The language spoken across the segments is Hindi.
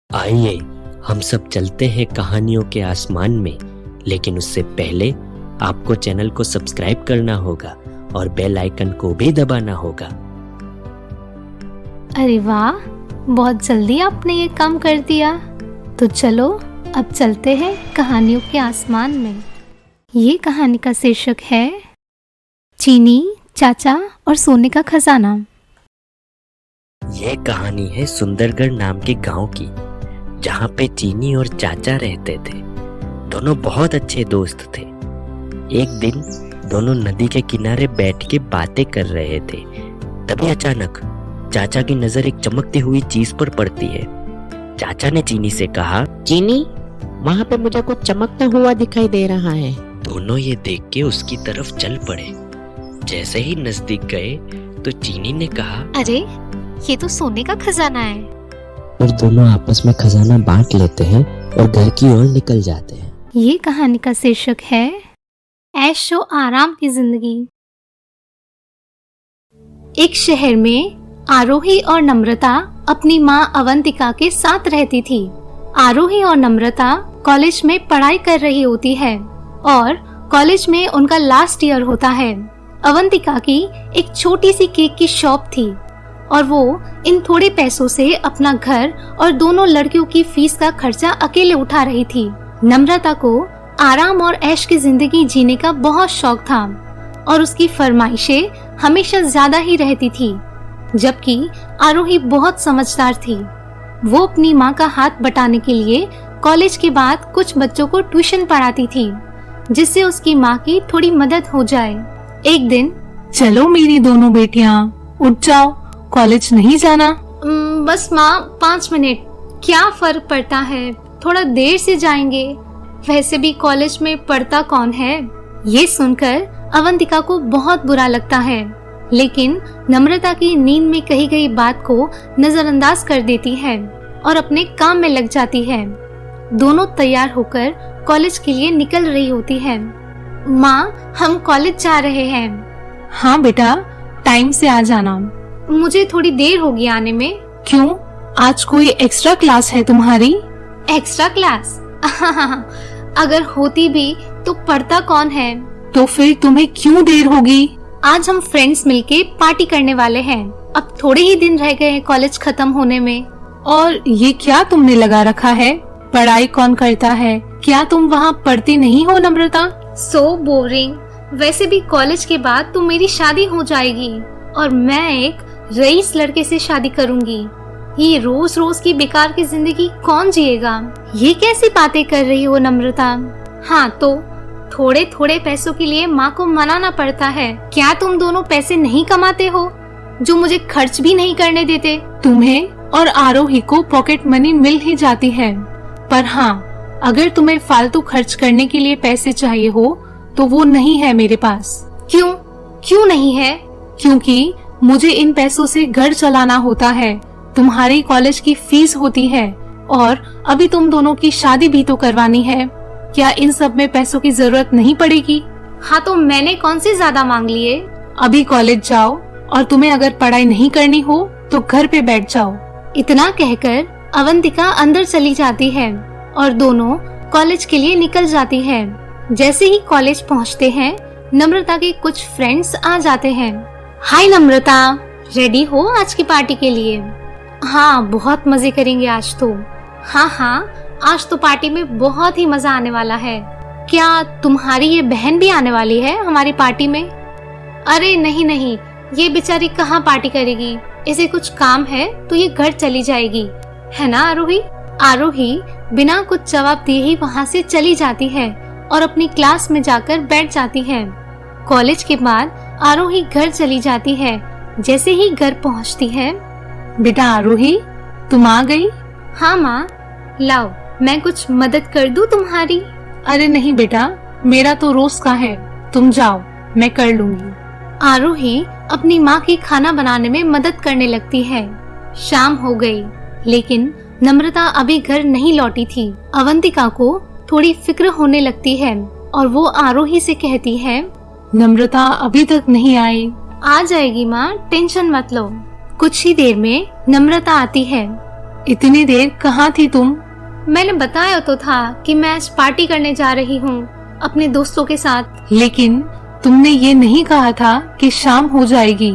आइए हम सब चलते हैं कहानियों के आसमान में, लेकिन उससे पहले आपको चैनल को सब्सक्राइब करना होगा और बेल आइकन को भी दबाना होगा। अरे वाह, बहुत जल्दी आपने ये काम कर दिया। तो चलो अब चलते हैं कहानियों के आसमान में। ये कहानी का शीर्षक है चीनी, चाचा और सोने का खजाना। यह कहानी है सुंदरगढ़ नाम के गांव की, जहाँ पे चीनी और चाचा रहते थे। दोनों बहुत अच्छे दोस्त थे। एक दिन दोनों नदी के किनारे बैठ के बातें कर रहे थे। तभी अचानक चाचा की नजर एक चमकती हुई चीज पर पड़ती है। चाचा ने चीनी से कहा, चीनी, वहाँ पे मुझे कुछ चमकता हुआ दिखाई दे रहा है। दोनों ये देख के उसकी तरफ चल पड़े। जैसे ही नजदीक गए तो चीनी ने कहा, अरे ये तो सोने का खजाना है। और दोनों आपस में खजाना बांट लेते हैं और घर की ओर निकल जाते हैं। ये कहानी का शीर्षक है ऐशो आराम की जिंदगी। एक शहर में आरोही और नम्रता अपनी माँ अवंतिका के साथ रहती थी। आरोही और नम्रता कॉलेज में पढ़ाई कर रही होती है और कॉलेज में उनका लास्ट ईयर होता है। अवंतिका की एक छोटी सी केक की शॉप थी और वो इन थोड़े पैसों से अपना घर और दोनों लड़कियों की फीस का खर्चा अकेले उठा रही थी। नम्रता को आराम और ऐश की जिंदगी जीने का बहुत शौक था और उसकी फरमाइशें हमेशा ज्यादा ही रहती थी, जबकि आरोही बहुत समझदार थी। वो अपनी माँ का हाथ बटाने के लिए कॉलेज के बाद कुछ बच्चों को ट्यूशन पढ़ाती थी, जिससे उसकी माँ की थोड़ी मदद हो जाए। एक दिन, चलो मेरी दोनों बेटियां, उठ जाओ, कॉलेज नहीं जाना? बस माँ 5 मिनट, क्या फर्क पड़ता है, थोड़ा देर से जाएंगे, वैसे भी कॉलेज में पढ़ता कौन है। ये सुनकर अवंतिका को बहुत बुरा लगता है, लेकिन नम्रता की नींद में कही गई बात को नजरअंदाज कर देती है और अपने काम में लग जाती है। दोनों तैयार होकर कॉलेज के लिए निकल रही होती है। माँ, हम कॉलेज जा रहे हैं। हाँ बेटा, टाइम से आ जाना। मुझे थोड़ी देर होगी आने में। क्यों, आज कोई एक्स्ट्रा क्लास है तुम्हारी? Extra class? अगर होती भी तो पढ़ता कौन है। तो फिर तुम्हें क्यों देर होगी? आज हम फ्रेंड्स मिलके पार्टी करने वाले हैं। अब थोड़े ही दिन रह गए हैं कॉलेज खत्म होने में। और ये क्या तुमने लगा रखा है? पढ़ाई कौन करता है? क्या तुम वहाँ पढ़ती नहीं हो नम्रता? So boring. वैसे भी कॉलेज के बाद तो मेरी शादी हो जाएगी और मैं एक रईस लड़के से शादी करूंगी। ये रोज रोज की बेकार की जिंदगी कौन जिएगा। ये कैसी बातें कर रही हो नम्रता? हाँ तो थोड़े थोड़े पैसों के लिए माँ को मनाना पड़ता है। क्या तुम दोनों पैसे नहीं कमाते हो जो मुझे खर्च भी नहीं करने देते? तुम्हें और आरोही को पॉकेट मनी मिल ही जाती है, पर हाँ, अगर तुम्हें फालतू खर्च करने के लिए पैसे चाहिए हो तो वो नहीं है मेरे पास। क्यों? क्यों नहीं है? क्योंकि मुझे इन पैसों से घर चलाना होता है, तुम्हारी कॉलेज की फीस होती है और अभी तुम दोनों की शादी भी तो करवानी है। क्या इन सब में पैसों की जरूरत नहीं पड़ेगी? हाँ तो मैंने कौन से ज्यादा मांग लिए? अभी कॉलेज जाओ और तुम्हें अगर पढ़ाई नहीं करनी हो तो घर पे बैठ जाओ। इतना कहकर अवंतिका अंदर चली जाती है और दोनों कॉलेज के लिए निकल जाती है। जैसे ही कॉलेज पहुँचते हैं, नम्रता के कुछ फ्रेंड्स आ जाते हैं। हाय नम्रता, रेडी हो आज की पार्टी के लिए? हाँ, बहुत मजे करेंगे आज तो। हाँ, आज तो पार्टी में बहुत ही मजा आने वाला है। क्या तुम्हारी ये बहन भी आने वाली है हमारी पार्टी में? अरे नहीं, ये बेचारी कहाँ पार्टी करेगी, इसे कुछ काम है तो ये घर चली जाएगी, है ना आरोही? आरोही बिना कुछ जवाब दिए ही वहाँ से चली जाती है और अपनी क्लास में जाकर बैठ जाती है। कॉलेज के बाद आरोही घर चली जाती है। जैसे ही घर पहुँचती है, बेटा आरोही, तुम आ गई? हाँ माँ, लाओ मैं कुछ मदद कर दूँ तुम्हारी? अरे नहीं बेटा, मेरा तो रोज का है, तुम जाओ, मैं कर लूंगी। आरोही अपनी माँ की खाना बनाने में मदद करने लगती है। शाम हो गई, लेकिन नम्रता अभी घर नहीं लौटी थी। अवंतिका को थोड़ी फिक्र होने लगती है और वो आरोही से कहती है, नम्रता अभी तक नहीं आई। आ जाएगी माँ, टेंशन मत लो। कुछ ही देर में नम्रता आती है इतनी देर कहाँ थी तुम? मैंने बताया तो था कि मैं आज पार्टी करने जा रही हूँ अपने दोस्तों के साथ। लेकिन तुमने ये नहीं कहा था कि शाम हो जाएगी।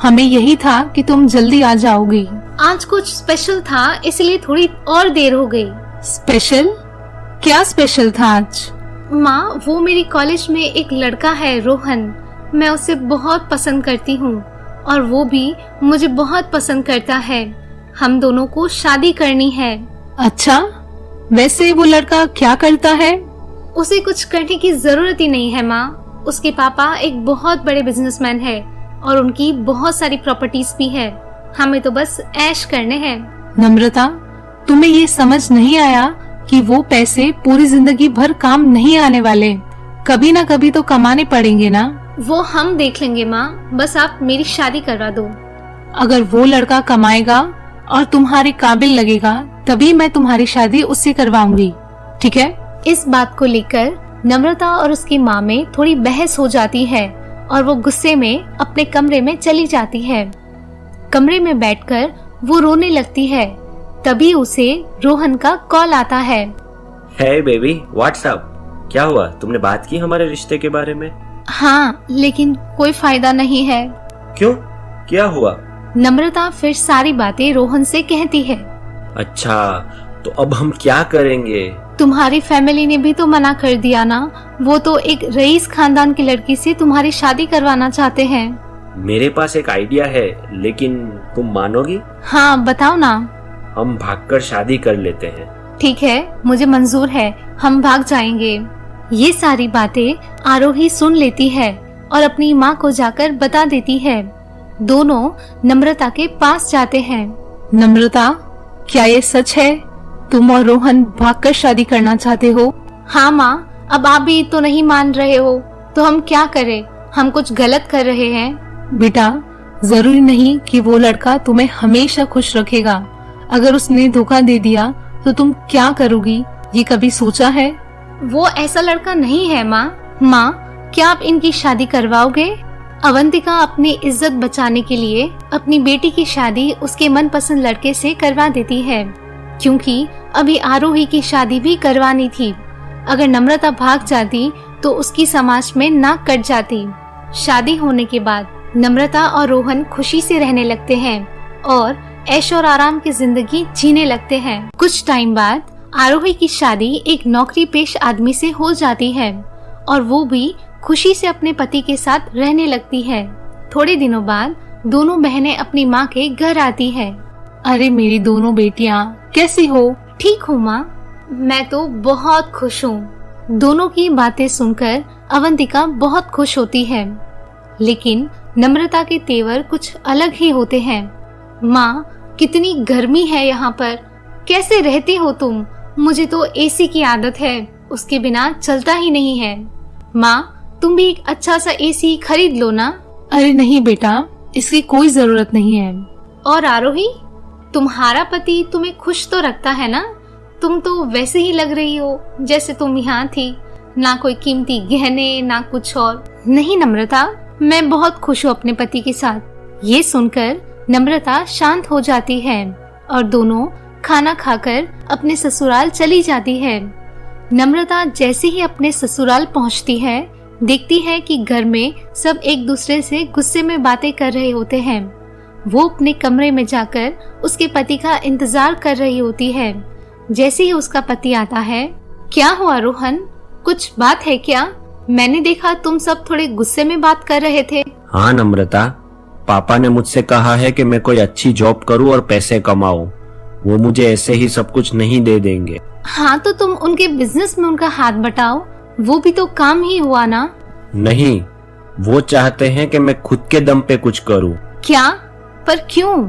हमें यही था कि तुम जल्दी आ जाओगी। आज कुछ स्पेशल था इसलिए थोड़ी और देर हो गई। स्पेशल? क्या स्पेशल था आज? माँ, वो मेरी कॉलेज में एक लड़का है रोहन। मैं उसे बहुत पसंद करती हूँ और वो भी मुझे बहुत पसंद करता है। हम दोनों को शादी करनी है। अच्छा, वैसे वो लड़का क्या करता है? उसे कुछ करने की जरूरत ही नहीं है माँ। उसके पापा एक बहुत बड़े बिजनेसमैन है और उनकी बहुत सारी प्रॉपर्टीज भी है। हमें तो बस ऐश करने हैं। नम्रता, तुम्हें ये समझ नहीं आया कि वो पैसे पूरी जिंदगी भर काम नहीं आने वाले, कभी ना कभी तो कमाने पड़ेंगे ना। वो हम देख लेंगे माँ, बस आप मेरी शादी करवा दो। अगर वो लड़का कमाएगा और तुम्हारे काबिल लगेगा तभी मैं तुम्हारी शादी उससे करवाऊंगी, ठीक है? इस बात को लेकर नम्रता और उसकी माँ में थोड़ी बहस हो जाती है और वो गुस्से में अपने कमरे में चली जाती है। कमरे में बैठकर वो रोने लगती है। तभी उसे रोहन का कॉल आता है। हे बेबी, व्हाट्स अप? क्या हुआ? तुमने बात की हमारे रिश्ते के बारे में? हाँ, लेकिन कोई फायदा नहीं है। क्यों? क्या हुआ? नम्रता फिर सारी बातें रोहन से कहती है। अच्छा, तो अब हम क्या करेंगे? तुम्हारी फैमिली ने भी तो मना कर दिया ना। वो तो एक रईस खानदान की लड़की से तुम्हारी शादी करवाना चाहते हैं। मेरे पास एक आइडिया है, लेकिन तुम मानोगी? हाँ, बताओ ना। हम भागकर शादी कर लेते हैं। ठीक है, मुझे मंजूर है, हम भाग जाएंगे। ये सारी बातें आरोही सुन लेती है और अपनी माँ को जाकर बता देती है। दोनों नम्रता के पास जाते हैं। नम्रता, क्या ये सच है? तुम और रोहन भागकर शादी करना चाहते हो? हाँ माँ, अब आप भी तो नहीं मान रहे हो, तो हम क्या करें? हम कुछ गलत कर रहे हैं? बेटा, जरूरी नहीं कि वो लड़का तुम्हें हमेशा खुश रखेगा। अगर उसने धोखा दे दिया तो तुम क्या करोगी, ये कभी सोचा है? वो ऐसा लड़का नहीं है माँ। माँ, क्या आप इनकी शादी करवाओगे? अवंतिका अपनी इज्जत बचाने के लिए अपनी बेटी की शादी उसके मनपसंद लड़के से करवा देती है, क्योंकि अभी आरोही की शादी भी करवानी थी। अगर नम्रता भाग जाती तो उसकी समाज में नाक कट जाती। शादी होने के बाद नम्रता और रोहन खुशी से रहने लगते हैं और ऐश और आराम की जिंदगी जीने लगते हैं। कुछ टाइम बाद आरोही की शादी एक नौकरी पेश आदमी से हो जाती है और वो भी खुशी से अपने पति के साथ रहने लगती है। थोड़े दिनों बाद दोनों बहनें अपनी माँ के घर आती है। अरे मेरी दोनों बेटियां, कैसी हो? ठीक हूँ माँ, मैं तो बहुत खुश हूँ। दोनों की बातें सुनकर अवंतिका बहुत खुश होती है, लेकिन नम्रता के तेवर कुछ अलग ही होते हैं। माँ, कितनी गर्मी है यहाँ पर, कैसे रहती हो तुम? मुझे तो एसी की आदत है, उसके बिना चलता ही नहीं है। माँ, तुम भी एक अच्छा सा एसी खरीद लो ना। अरे नहीं बेटा, इसकी कोई जरूरत नहीं है। और आरोही, तुम्हारा पति तुम्हें खुश तो रखता है ना? तुम तो वैसे ही लग रही हो जैसे तुम यहाँ थी, ना कोई कीमती गहने ना कुछ और। नहीं नम्रता, मैं बहुत खुश हूँ अपने पति के साथ। ये सुनकर नम्रता शांत हो जाती है और दोनों खाना खाकर अपने ससुराल चली जाती है। नम्रता जैसे ही अपने ससुराल पहुँचती है, देखती है कि घर में सब एक दूसरे से गुस्से में बातें कर रहे होते हैं। वो अपने कमरे में जाकर उसके पति का इंतजार कर रही होती है। जैसे ही उसका पति आता है, क्या हुआ रोहन, कुछ बात है क्या? मैंने देखा तुम सब थोड़े गुस्से में बात कर रहे थे। हाँ नम्रता, पापा ने मुझसे कहा है कि मैं कोई अच्छी जॉब करूं और पैसे कमाऊं। वो मुझे ऐसे ही सब कुछ नहीं दे देंगे। हाँ, तो तुम उनके बिजनेस में उनका हाथ बटाओ, वो भी तो काम ही हुआ ना। नहीं, वो चाहते हैं कि मैं खुद के दम पे कुछ करूं। क्या? पर क्यों?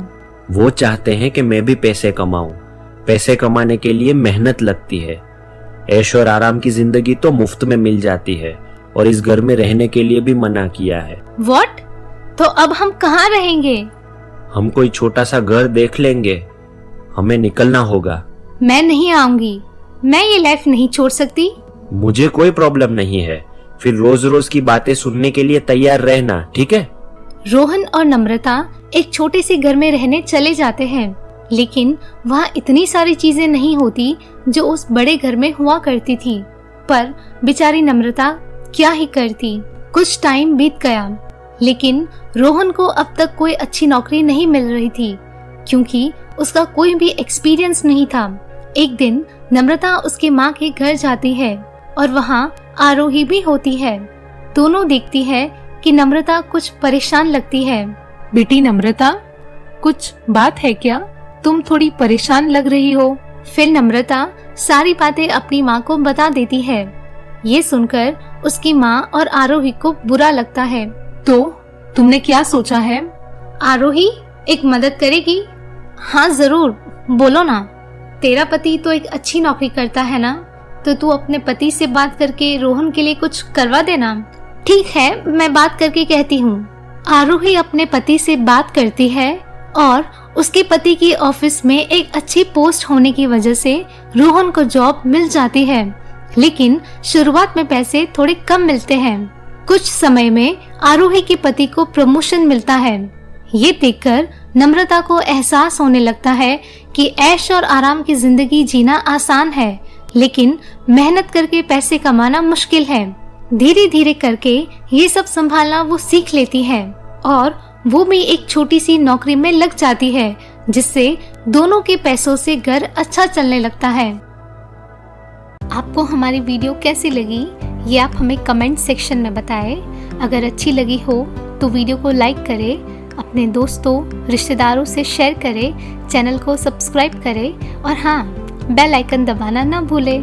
वो चाहते हैं कि मैं भी पैसे कमाऊं। पैसे कमाने के लिए मेहनत लगती है। ऐश और आराम की जिंदगी तो मुफ्त में मिल जाती है और इस घर में रहने के लिए भी मना किया है। व्हाट? तो अब हम कहाँ रहेंगे? हम कोई छोटा सा घर देख लेंगे। हमें निकलना होगा। मैं नहीं आऊंगी, मैं ये लाइफ नहीं छोड़ सकती। मुझे कोई प्रॉब्लम नहीं है, फिर रोज रोज की बातें सुनने के लिए तैयार रहना, ठीक है? रोहन और नम्रता एक छोटे से घर में रहने चले जाते हैं लेकिन वहाँ इतनी सारी चीजें नहीं होती जो उस बड़े घर में हुआ करती थी। पर बेचारी नम्रता क्या ही करती। कुछ टाइम बीत गया, लेकिन रोहन को अब तक कोई अच्छी नौकरी नहीं मिल रही थी, क्योंकि उसका कोई भी एक्सपीरियंस नहीं था। एक दिन नम्रता उसकी माँ के घर जाती है और वहाँ आरोही भी होती है। दोनों देखती है कि नम्रता कुछ परेशान लगती है। बेटी नम्रता, कुछ बात है क्या? तुम थोड़ी परेशान लग रही हो। फिर नम्रता सारी बातें अपनी माँ को बता देती है। ये सुनकर उसकी माँ और आरोही को बुरा लगता है। तो तुमने क्या सोचा है? आरोही, एक मदद करेगी? हाँ जरूर, बोलो ना। तेरा पति तो एक अच्छी नौकरी करता है ना, तो तू अपने पति से बात करके रोहन के लिए कुछ करवा देना। ठीक है, मैं बात करके कहती हूँ। आरोही अपने पति से बात करती है और उसके पति की ऑफिस में एक अच्छी पोस्ट होने की वजह से रोहन को जॉब मिल जाती है, लेकिन शुरुआत में पैसे थोड़े कम मिलते हैं। कुछ समय में आरोही के पति को प्रमोशन मिलता है। ये देखकर नम्रता को एहसास होने लगता है कि ऐश और आराम की जिंदगी जीना आसान है, लेकिन मेहनत करके पैसे कमाना मुश्किल है। धीरे धीरे करके ये सब संभालना वो सीख लेती है और वो भी एक छोटी सी नौकरी में लग जाती है, जिससे दोनों के पैसों से घर अच्छा चलने लगता है। आपको हमारी वीडियो कैसी लगी ये आप हमें कमेंट सेक्शन में बताएं। अगर अच्छी लगी हो तो वीडियो को लाइक करें, अपने दोस्तों रिश्तेदारों से शेयर करें, चैनल को सब्सक्राइब करें और हाँ, बेल आइकन दबाना ना भूलें।